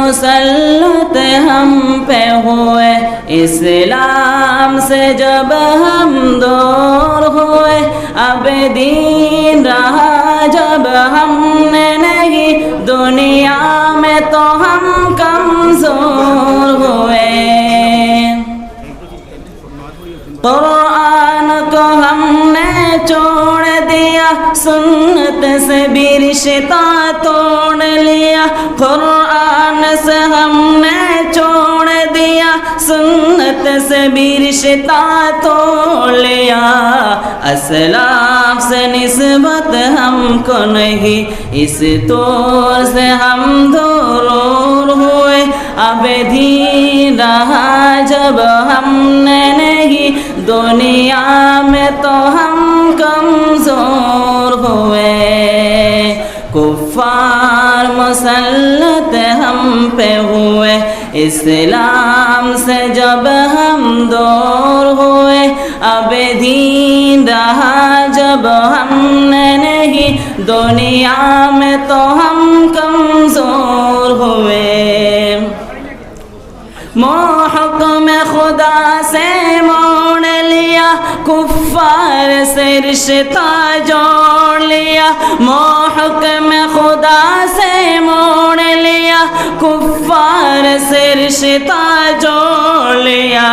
مسلط ہم پہ ہوئے، اسلام سے جب ہم دور ہوئے، اب دین رہا جب ہم نے نہیں، دنیا میں تو ہم کمزور ہوئے۔ قرآن کو ہم نے چھوڑ دیا، سنت سے بھی رشتہ توڑ لیا، قرآن سے ہم نے چھوڑ دیا، سنت سے بھی رشتہ توڑ لیا، اسلاف سے نسبت ہم کو نہیں، اس طور سے ہم دور ہوئے، اب دین رہا جب ہم نے نہیں، دنیا میں تو ہم کمزور ہوئے۔ کفار مسلط ہم پہ ہوئے، اسلام سے جب ہم دور ہوئے، اب دین رہا جب ہم نے نہیں، دنیا میں تو ہم کمزور ہوئے۔ حکم خدا سے موڑ لیا، کفار سے رشتہ جوڑ لیا، حکم خدا سے موڑ لیا، کفار سے رشتہ جوڑ لیا،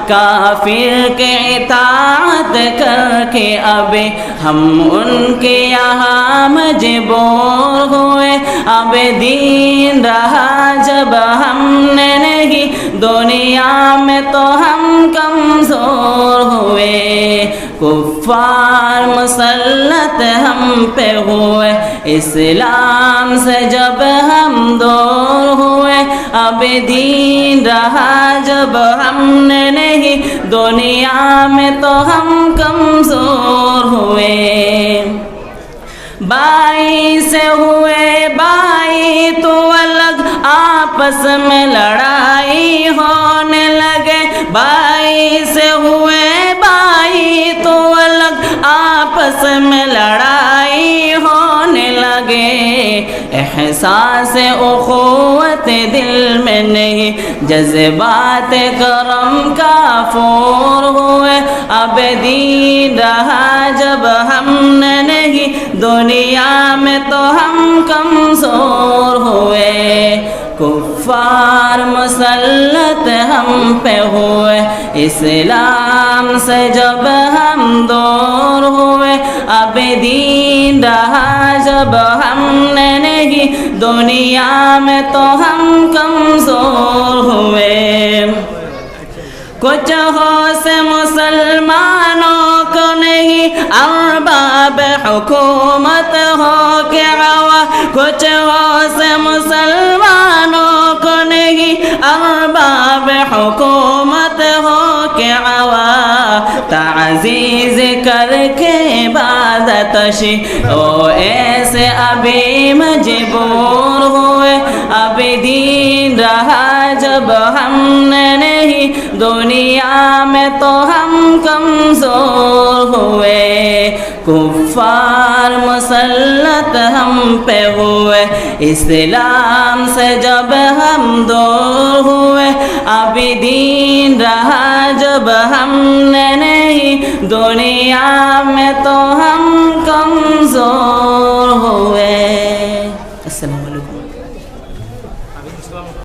کافر کے اطاعت کر کے اب ہم ان کے یہاں مجبور ہوئے، اب دین رہا جب ہم نے نہیں، دنیا میں تو ہم کمزور ہوئے۔ کفار مسلط ہم پہ ہوئے، اسلام سے جب ہم دور ہوئے، اب دین رہا جب ہم نے نہیں، دنیا میں تو ہم کمزور ہوئے۔ بائی سے ہوئے بائی تو الگ، آپس میں لڑائی ہونے لگے، بائی سے ہوئے بائی تو الگ، آپس میں لڑائی ہونے لگے، احساس اخوت دل میں نہیں، جذبات کرم کا فور ہوئے، اب دین رہا جب ہم نے نہیں، دنیا میں تو ہم کمزور ہوئے۔ کفار مسلط ہم پہ ہوئے، اسلام سے جب ہم دور ہوئے، اب دین رہا جب ہم نے نہیں، دنیا میں تو ہم کمزور ہوئے۔ کچھ ہوش مسلمانوں کو نہیں، ارباب حکومت ہو کے عوا، کچھ ہوش مسلمانوں کو نہیں، ارباب حکومت ہو کے عوا، تعزیز کر کے عبادت او ایسے ابھی مجبور ہوئے، اب دین رہا جب ہم نے نہیں، دنیا میں تو ہم کمزور ہوئے۔ کفار مسلط ہم پہ ہوئے، اسلام سے جب ہم دور ہوئے، اب دین رہا جب ہم نے نہیں، دنیا میں تو ہم کمزور ہوئے۔ السلام علیکم۔